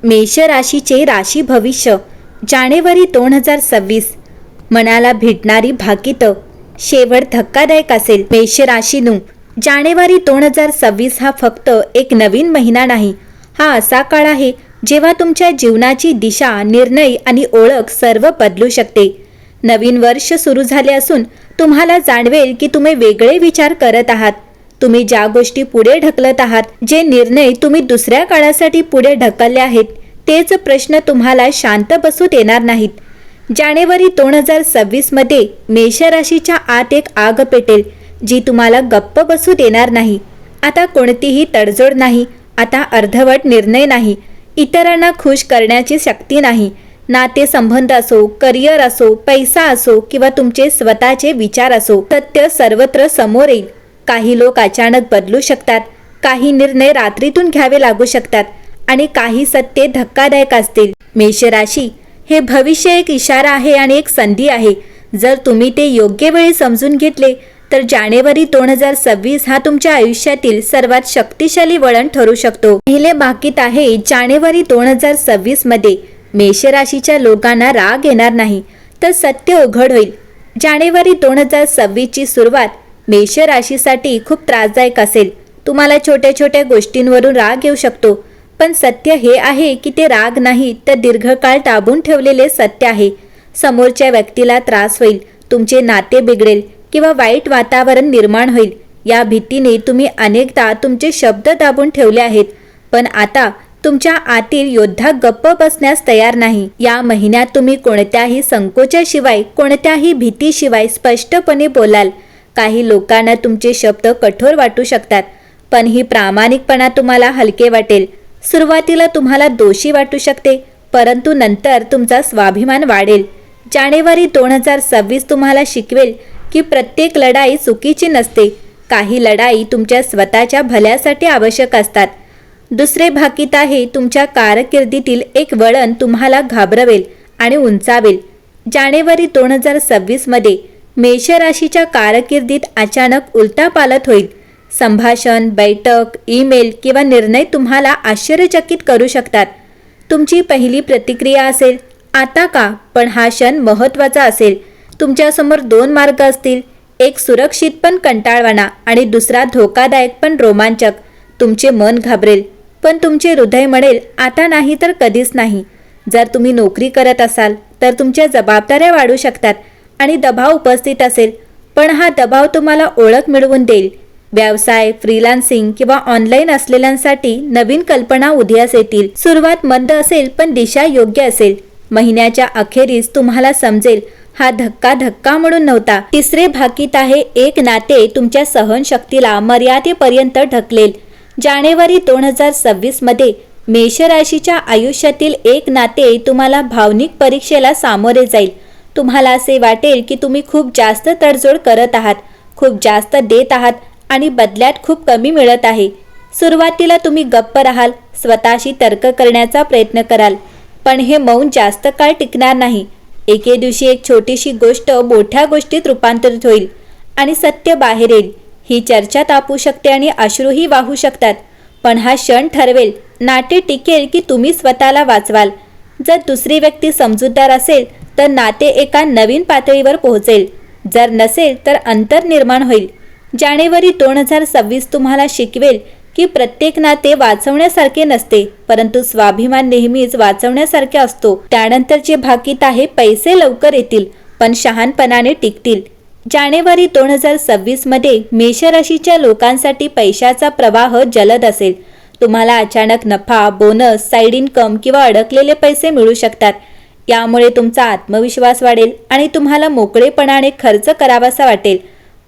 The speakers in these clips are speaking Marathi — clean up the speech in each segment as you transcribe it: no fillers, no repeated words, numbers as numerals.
मेष राशीचे राशी भविष्य जानेवारी 2026. मनाला भेटणारी भाकीतं शेवट धक्कादायक असेल. मेष राशीनू, जानेवारी 2026 हा फक्त एक नवीन महिना नाही, हा असा काळ आहे जेव्हा तुमच्या जीवनाची दिशा, निर्णय आणि ओळख सर्व बदलू शकते. नवीन वर्ष सुरू झाले असून तुम्हाला जाणवेल की तुम्ही वेगळे विचार करत आहात. तुम्ही ज्या गोष्टी पुढे ढकलत आहात, जे निर्णय तुम्ही दुसऱ्या काळासाठी पुढे ढकलले आहेत, तेच प्रश्न तुम्हाला शांत बसू देणार नाहीत. जानेवारी 2026 मध्ये मेष राशीच्या आत एक आग पेटेल जी तुम्हाला गप्प बसू देणार नाही. आता कोणतीही तडजोड नाही, आता अर्धवट निर्णय नाही, इतरांना खुश करण्याची शक्ती नाही. नातेसंबंध असो, करिअर असो, पैसा असो किंवा तुमचे स्वतःचे विचार असो, सत्य सर्वत्र समोर येईल. काही लोक अचानक बदलू शकतात, काही निर्णय रात्रीतून घ्यावे लागू शकतात आणि काही सत्य धक्कादायक असतील. मेष राशी, हे भविष्य एक इशारा आहे आणि एक संधी आहे. जर तुम्ही ते योग्य वेळी समजून घेतले तर जानेवारी 2026 हा तुमच्या आयुष्यातील सर्वात शक्तिशाली वळण ठरू शकतो. पहिले भाकीत आहे जानेवारी 2026 मध्ये मेष राशीच्या लोकांना राग येणार नाही, तर सत्य उघड होईल. जानेवारी 2026 ची सुरुवात मेष राशीसाठी खूप त्रासदायक असेल. तुम्हाला छोट्या छोट्या गोष्टींवरून राग येऊ शकतो, पण सत्य हे आहे की ते राग नाही, तर दीर्घकाळ दाबून ठेवलेले सत्य आहे. समोरच्या व्यक्तीला त्रास होईल, तुमचे नाते बिघडेल किंवा वाईट वातावरण निर्माण होईल. या भीतीने तुम्ही अनेकदा तुमचे शब्द दाबून ठेवले आहेत, पण आता तुमच्या आतील योद्धा गप्प बसण्यास तयार नाही. या महिन्यात तुम्ही कोणत्याही संकोचाशिवाय, कोणत्याही भीतीशिवाय स्पष्टपणे बोलाल. काही लोकांना तुमचे शब्द कठोर वाटू शकतात, पण ही प्रामाणिकपणा तुम्हाला हलके वाटेल. सुरुवातीला तुम्हाला दोषी वाटू शकते, परंतु नंतर तुमचा स्वाभिमान वाढेल. जानेवारी 2026 तुम्हाला शिकवेल की प्रत्येक लढाई चुकीची नसते. काही लढाई तुमच्या स्वतःच्या भल्यासाठी आवश्यक असतात. दुसरे भाकीत आहे तुमच्या कारकिर्दीतील एक वळण तुम्हाला घाबरवेल आणि उंचावेल. जानेवारी 2026 मध्ये मेष राशीच्या कारकिर्दीत अचानक उलटापालट होईल. संभाषण, बैठक, ईमेल किंवा निर्णय तुम्हाला आश्चर्यचकित करू शकतात. तुमची पहिली प्रतिक्रिया असेल, आता का? पण हा क्षण महत्त्वाचा असेल. तुमच्यासमोर दोन मार्ग असतील, एक सुरक्षित पण कंटाळवाणा आणि दुसरा धोकादायक पण रोमांचक. तुमचे मन घाबरेल, पण तुमचे हृदय म्हणेल, आता नाही तर कधीच नाही. जर तुम्ही नोकरी करत असाल तर तुमच्या जबाबदाऱ्या वाढू शकतात आणि दबाव उपस्थित असेल, पण हा दबाव तुम्हाला ओळख मिळवून देईल. व्यवसाय, फ्रीलान्सिंग किंवा ऑनलाईन असलेल्यांसाठी नवीन कल्पना उदयास येतील. सुरुवात मंद असेल पण दिशा योग्य असेल. महिन्याच्या अखेरीस तुम्हाला समजेल हा धक्का म्हणून नव्हता. तिसरे भाकीत आहे एक नाते तुमच्या सहनशक्तीला मर्यादेपर्यंत ढकलेल. जानेवारी 2026 मध्ये मेष राशीच्या आयुष्यातील एक नाते तुम्हाला भावनिक परीक्षेला सामोरे जाईल. तुम्हाला असे वाटेल की तुम्ही खूप जास्त तडजोड करत आहात, खूप जास्त देत आहात आणि बदल्यात खूप कमी मिळत आहे. सुरुवातीला तुम्ही गप्प राहाल, स्वतःशी तर्क करण्याचा प्रयत्न कराल, पण हे मौन जास्त काळ टिकणार नाही. एके दिवशी एक छोटीशी गोष्ट मोठ्या गोष्टीत रूपांतरित होईल आणि सत्य बाहेर येईल. ही चर्चा तापू शकते आणि अश्रूही वाहू शकतात, पण हा क्षण ठरवेल नाते टिकेल की तुम्ही स्वतःला वाचवाल. जर दुसरी व्यक्ती समजूतदार असेल तर नाते एका नवीन पातळीवर पोहोचेल, जर नसेल तर अंतर निर्माण होईल. जानेवारी 2026 तुम्हाला शिकवेल की प्रत्येक नाते वाचवण्यासारखे नसते, परंतु स्वाभिमान नेहमीच वाचवण्यासारखे असतो. त्यानंतरचे भाकीत आहे पैसे लवकर येतील पण शहाणपणाने टिकतील. जानेवारी 2026 मध्ये मेष राशीच्या लोकांसाठी पैशाचा प्रवाह जलद असेल. तुम्हाला अचानक नफा, बोनस, साईड इन्कम किंवा अडकलेले पैसे मिळू शकतात. यामुळे तुमचा आत्मविश्वास वाढेल आणि तुम्हाला मोकळेपणाने खर्च करावासा वाटेल,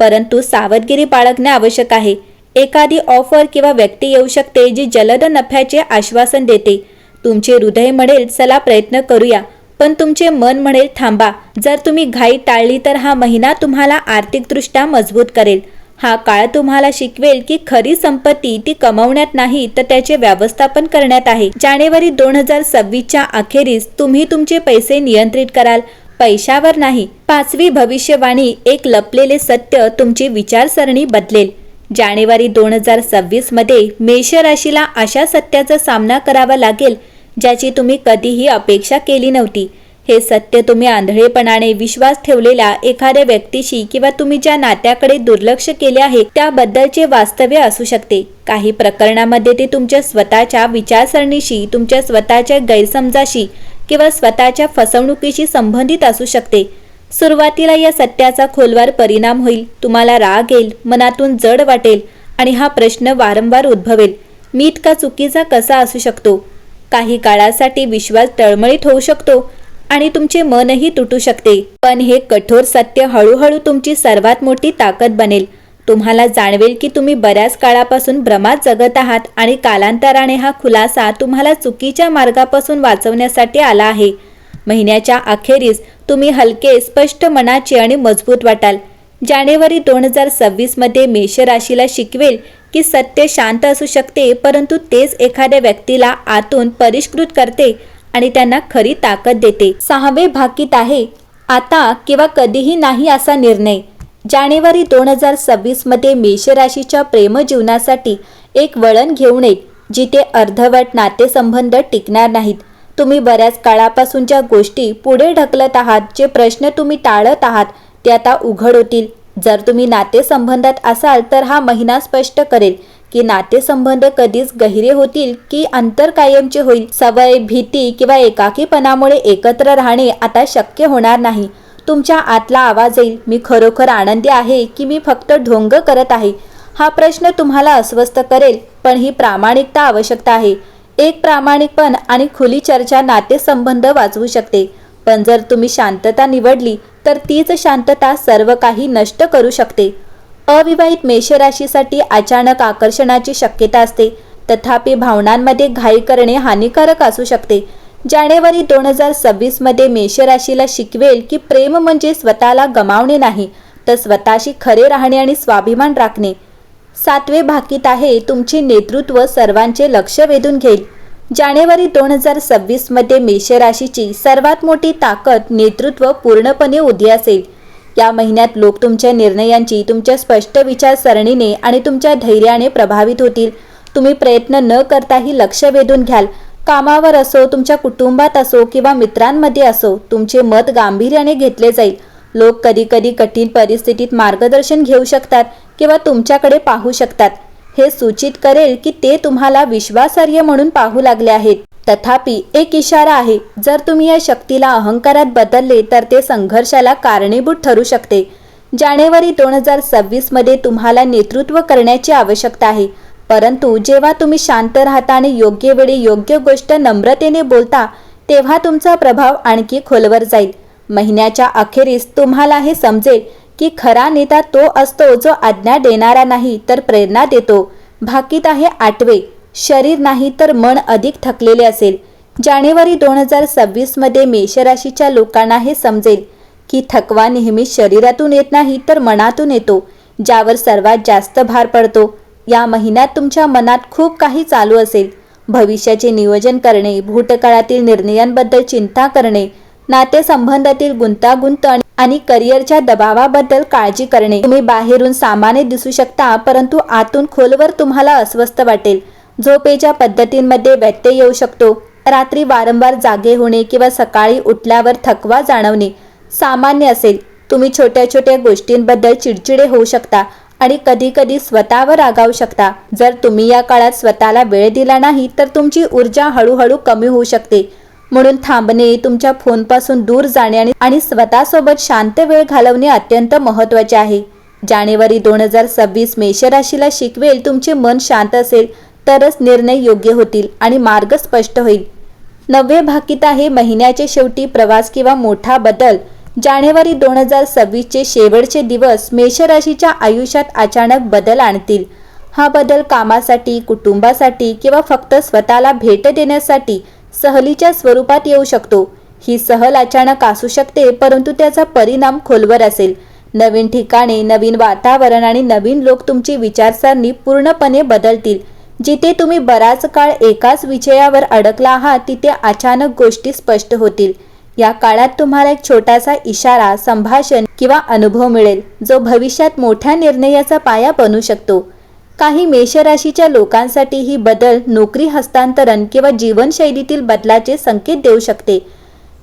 परंतु सावधगिरी बाळगणे आवश्यक आहे. एखादी ऑफर किंवा व्यक्ती येऊ शकते जी जलद नफ्याचे आश्वासन देते. तुमचे हृदय म्हणेल चला प्रयत्न करूया, पण तुमचे मन म्हणेल थांबा. जर तुम्ही घाई टाळली तर हा महिना तुम्हाला आर्थिकदृष्ट्या मजबूत करेल. हा काळ तुम्हाला शिकवेल की खरी संपत्ती ती कमावण्यात नाही तर त्याचे व्यवस्थापन करण्यात आहे. जानेवारी 2026 च्या अखेरीस तुम्ही तुमचे पैसे नियंत्रित कराल, पैशावर नाही. पाचवी भविष्यवाणी, एक लपलेले सत्य तुमची विचारसरणी बदलेल. जानेवारी 2026 मध्ये मेष राशीला अशा सत्याचा सामना करावा लागेल ज्याची तुम्ही कधीही अपेक्षा केली नव्हती. हे सत्य तुम्ही आंधळेपणाने विश्वास ठेवलेल्या एखाद्या व्यक्तीशी किंवा तुम्ही ज्या नात्याकडे दुर्लक्ष केले आहे त्याबद्दलचे वास्तव्य असू शकते. काही प्रकरणामध्ये ते तुमच्या स्वतःच्या विचारसरणीशी, तुमच्या स्वतःच्या गैरसमजाशी किंवा स्वतःच्या फसवणुकीशी संबंधित असू शकते. सुरुवातीला या सत्याचा खोलवर परिणाम होईल. तुम्हाला राग येईल, मनातून जड वाटेल आणि हा प्रश्न वारंवार उद्भवेल, मी इतका चुकीचा कसा असू शकतो. काही काळासाठी विश्वास टळमळीत होऊ शकतो आणि तुमचे मनही तुटू शकते. पण हे कठोर सत्य हळूहळू तुमची सर्वात मोठी ताकद बनेल. तुम्हाला जाणवेल की तुम्ही बऱ्याच काळापासून भ्रमात जगत आहात आणि कालांतराने हा खुलासा तुम्हाला चुकीच्या मार्गापासून वाचवण्यासाठी आला आहे. महिन्याच्या अखेरीस तुम्ही हलके, स्पष्ट मनाचे आणि मजबूत वाटाल. जानेवारी 2026 मध्ये मेष राशीला शिकवेल की सत्य शांत असू शकते, परंतु तेच एखाद्या व्यक्तीला आतून परिष्कृत करते आणि त्यांना खरी ताकद देते. 6वे भाकीत आहे आता किंवा कधीही नाही असा निर्णय. जानेवारी 2026 मध्ये मेष राशीच्या प्रेमजीवनासाठी एक वळण घेऊन येईल, जिथे अर्धवट नातेसंबंध टिकणार नाहीत. तुम्ही बऱ्याच काळापासून ज्या गोष्टी पुढे ढकलत आहात, जे प्रश्न तुम्ही टाळत आहात, ते आता उघड होतील. जर तुम्ही नातेसंबंधात असाल तर हा महिना स्पष्ट करेल की नातेसंबंध कधीच गहिरे होतील की अंतर कायमचे होईल. सवय, भीती किंवा एकाकीपणामुळे एकत्र राहणे आता शक्य होणार नाही. तुमच्या आतला आवाज येईल, मी खरोखर आनंदी आहे की मी फक्त ढोंग करत आहे. हा प्रश्न तुम्हाला अस्वस्थ करेल, पण ही प्रामाणिकता आवश्यक आहे. एक प्रामाणिकपण आणि खुली चर्चा नातेसंबंध वाचवू शकते. पण जर तुम्ही शांतता निवडली तर तीच शांतता सर्व काही नष्ट करू शकते. अविवाहित मेष राशीसाठी अचानक आकर्षणाची शक्यता असते, तथापि भावनांमध्ये घाई करणे हानिकारक असू शकते. जानेवारी 2026 मध्ये मेष राशीला शिकवेल की प्रेम म्हणजे स्वतःला गमावणे नाही, तर स्वतःशी खरे राहणे आणि स्वाभिमान राखणे. 7वे भाकीत आहे तुमचे नेतृत्व सर्वांचे लक्ष वेधून घेईल. जानेवारी 2026 मध्ये मेष राशीची सर्वात मोठी ताकद नेतृत्व पूर्णपणे उदयास येईल. या महिन्यात लोक तुमच्या निर्णयांची, तुमच्या स्पष्ट विचारसरणीने आणि तुमच्या धैर्याने प्रभावित होतील. तुम्ही प्रयत्न न करताही लक्ष वेधून घ्याल. कामावर असो, तुमच्या कुटुंबात असो किंवा मित्रांमध्ये असो, तुमचे मत गांभीर्याने घेतले जाईल. लोक कधीकधी कठीण परिस्थितीत मार्गदर्शन घेऊ शकतात किंवा तुमच्याकडे पाहू शकतात. हे सूचित करेल की ते तुम्हाला विश्वासार्ह म्हणून पाहू लागले आहेत. तथापि एक इशारा आहे, जर तुम्ही या शक्तीला अहंकारात बदलले तर ते संघर्षाला कारणीभूत ठरू शकते. जानेवारी 2026 मध्ये तुम्हाला नेतृत्व करण्याची आवश्यकता आहे, परंतु जेव्हा तुम्ही शांत राहता आणि योग्य वेळी योग्य गोष्ट नम्रतेने बोलता, तेव्हा तुमचा प्रभाव आणखी खोलवर जाईल. महिन्याच्या अखेरीस तुम्हाला हे समजेल की खरा नेता तो असतो जो आज्ञा देणारा नाही तर प्रेरणा देतो. भाकीत आहे 8वे, शरीर नाही तर मन अधिक थकलेले असेल. जानेवारी 2026 मध्ये मेष राशीच्या लोकांना हे समजेल की थकवा नेहमी शरीरातून येत नाही तर मनातून येतो, ज्यावर सर्वात जास्त भार पडतो. या महिन्यात तुमच्या मनात खूप काही चालू असेल. भविष्याचे नियोजन करणे, भूतकाळातील निर्णयांबद्दल चिंता करणे, नातेसंबंधातील गुंतागुंत आणि करिअरच्या दबावाबद्दल काळजी करणे. तुम्ही बाहेरून सामान्य दिसू शकता, परंतु आतून खोलवर तुम्हाला अस्वस्थ वाटेल. झोपेच्या पद्धतींमध्ये व्यत्यय येऊ शकतो. रात्री वारंवार जागे होणे किंवा सकाळी उठल्यावर थकवा जाणवणे सामान्य असेल. तुम्ही छोट्या छोट्या गोष्टींबद्दल चिडचिडे होऊ शकता आणि कधीकधी स्वतःवर रागावू शकता. जर तुम्ही या काळात स्वतःला वेळ दिला नाही तर तुमची ऊर्जा हळूहळू कमी होऊ शकते. म्हणून थांबणे, तुमच्या फोनपासून दूर जाणे आणि स्वतःसोबत शांत वेळ घालवणे अत्यंत महत्त्वाचे आहे. जानेवारी 2026 मेष राशीला शिकवेल तुमचे मन शांत असेल तरच निर्णय योग्य होतील आणि मार्ग स्पष्ट होईल. 9वे भाकीत आहे महिन्याच्या शेवटी प्रवास किंवा मोठा बदल. जानेवारी 2026 चे शेवटचे दिवस मेष राशीच्या आयुष्यात अचानक बदल आणतील. हा बदल कामासाठी, कुटुंबासाठी किंवा फक्त स्वतःला भेट देण्यासाठी सहलीच्या स्वरूपात येऊ शकतो. ही सहल अचानक असू शकते, परंतु त्याचा परिणाम खोलवर असेल. नवीन ठिकाणे, नवीन वातावरण आणि नवीन लोक तुमची विचारसरणी पूर्णपणे बदलतील. जिथे तुम्ही बराच काळ एकाच विषयावर अडकला आहात, तिथे अचानक गोष्टी स्पष्ट होतील. या काळात तुम्हाला एक छोटासा इशारा, संभाषण किंवा अनुभव मिळेल, जो भविष्यात मोठ्या निर्णयाचा पाया बनू शकतो. काही मेषराशीच्या लोकांसाठी ही बदल नोकरी हस्तांतरण किंवा जीवनशैलीतील बदलाचे संकेत देऊ शकते.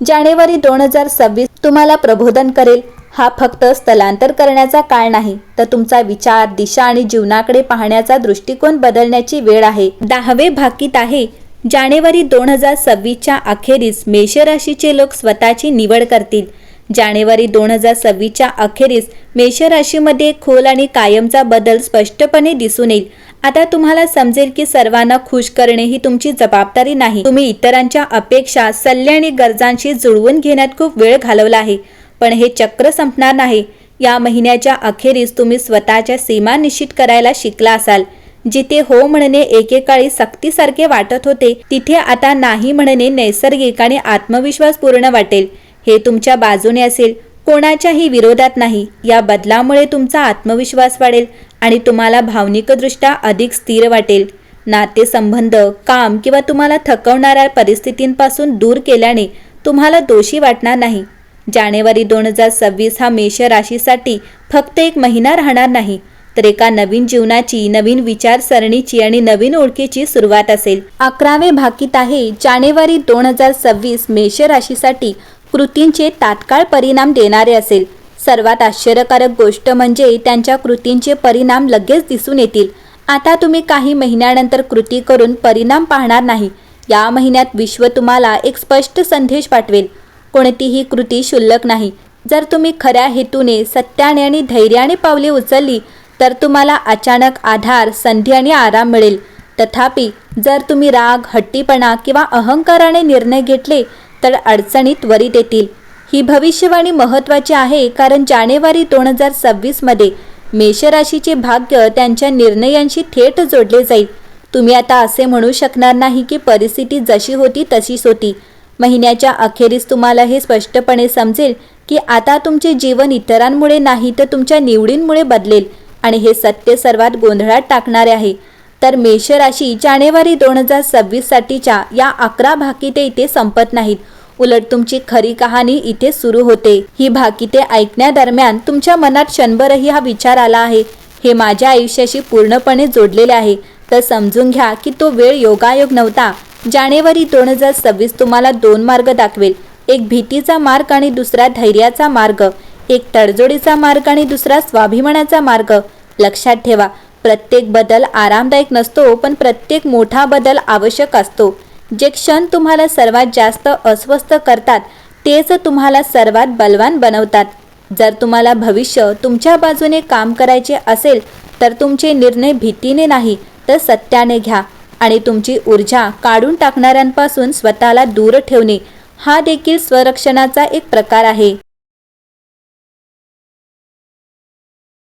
जानेवारी 2026 तुम्हाला प्रबोधन करेल. हा फक्त स्थलांतर करण्याचा काळ नाही, तर तुमचा विचार, दिशा आणि जीवनाकडे पाहण्याचा दृष्टिकोन बदलण्याची वेळ आहे. 10वे भाकीत आहे. जानेवारी 2026च्या अखेरीस मेषराशीचे लोक स्वतःची निवड करतील. जानेवारी 2026च्या अखेरीस मेषराशीमध्ये खोल आणि कायमचा बदल स्पष्टपणे दिसून येईल. आता तुम्हाला समजेल की सर्वांना खुश करणे ही तुमची जबाबदारी नाही. तुम्ही इतरांच्या अपेक्षा, सल्ले आणि गरजांशी जुळवून घेण्यात खूप वेळ घालवला आहे, पण हे चक्र संपणार नाही. या महिन्याच्या अखेरीस तुम्ही स्वतःच्या सीमा निश्चित करायला शिकला असाल. जिथे हो म्हणणे एकेकाळी सक्तीसारखे वाटत होते, तिथे आता नाही म्हणणे नैसर्गिक आणि आत्मविश्वासपूर्ण वाटेल. हे तुमच्या बाजूने असेल, कोणाच्याही विरोधात नाही. या बदलामुळे तुमचा आत्मविश्वास वाढेल आणि तुम्हाला भावनिकदृष्ट्या अधिक स्थिर वाटेल. नातेसंबंध, काम किंवा तुम्हाला थकवणाऱ्या परिस्थितींपासून दूर केल्याने तुम्हाला दोषी वाटणार नाही. जानेवारी 2026 हा मेष राशीसाठी फक्त एक महिना राहणार नाही, तर एका नवीन जीवनाची, नवीन विचारसरणीची आणि नवीन ओळखीची सुरुवात असेल. 11वे भाकीत आहे. जानेवारी 2026 मेष राशीसाठी कृतींचे तात्काळ परिणाम देणारे असेल. सर्वात आश्चर्यकारक गोष्ट म्हणजे त्यांच्या कृतींचे परिणाम लगेच दिसून येतील. आता तुम्ही काही महिन्यानंतर कृती करून परिणाम पाहणार नाही. या महिन्यात विश्व तुम्हाला एक स्पष्ट संदेश पाठवेल. कोणतीही कृती क्षुल्लक नाही. जर तुम्ही खऱ्या हेतूने, सत्याने आणि धैर्याने पावले उचलली तर तुम्हाला अचानक आधार, संधी आणि आराम मिळेल. तथापि जर तुम्ही राग, हट्टीपणा किंवा अहंकाराने निर्णय घेतले तर अडचणी त्वरित येतील. ही भविष्यवाणी महत्त्वाची आहे, कारण जानेवारी 2026 मध्ये मेषराशीचे भाग्य त्यांच्या निर्णयांशी थेट जोडले जाईल. तुम्ही आता असे म्हणू शकणार नाही की परिस्थिती जशी होती तशीच होती. महिन्याच्या अखेरीस तुम्हाला हे स्पष्टपणे समजेल की आता तुमचे जीवन इतरांमुळे नाही, तर तुमच्या निवडींमुळे बदलेल. आणि हे सत्य सर्वात गोंधळात टाकणारे आहे. तर मेष राशी जानेवारी 2026 साठीच्या या 11 भाकिते इथे संपत नाहीत. उलट तुमची खरी कहाणी इथे सुरू होते. ही भाकिते ऐकण्यादरम्यान तुमच्या मनात क्षणभरही हा विचार आला आहे, हे माझ्या आयुष्याशी पूर्णपणे जोडलेले आहे, तर समजून घ्या की तो वेळ योगायोग नव्हता. जानेवारी 2026 तुम्हाला 2 मार्ग दाखवेल. एक भीतीचा मार्ग आणि दुसरा धैर्याचा मार्ग. एक तडजोडीचा मार्ग आणि दुसरा स्वाभिमानाचा मार्ग. लक्षात ठेवा, प्रत्येक बदल आरामदायक नसतो, पण प्रत्येक मोठा बदल आवश्यक असतो. जे क्षण तुम्हाला सर्वात जास्त अस्वस्थ करतात, तेच तुम्हाला सर्वात बलवान बनवतात. जर तुम्हाला भविष्य तुमच्या बाजूने काम करायचे असेल, तर तुमचे निर्णय भीतीने नाही, तर सत्याने घ्या. आणि तुमची ऊर्जा काढून टाकणाऱ्यांपासून स्वतःला दूर ठेवणे हा देखील स्वरक्षणाचा एक प्रकार आहे.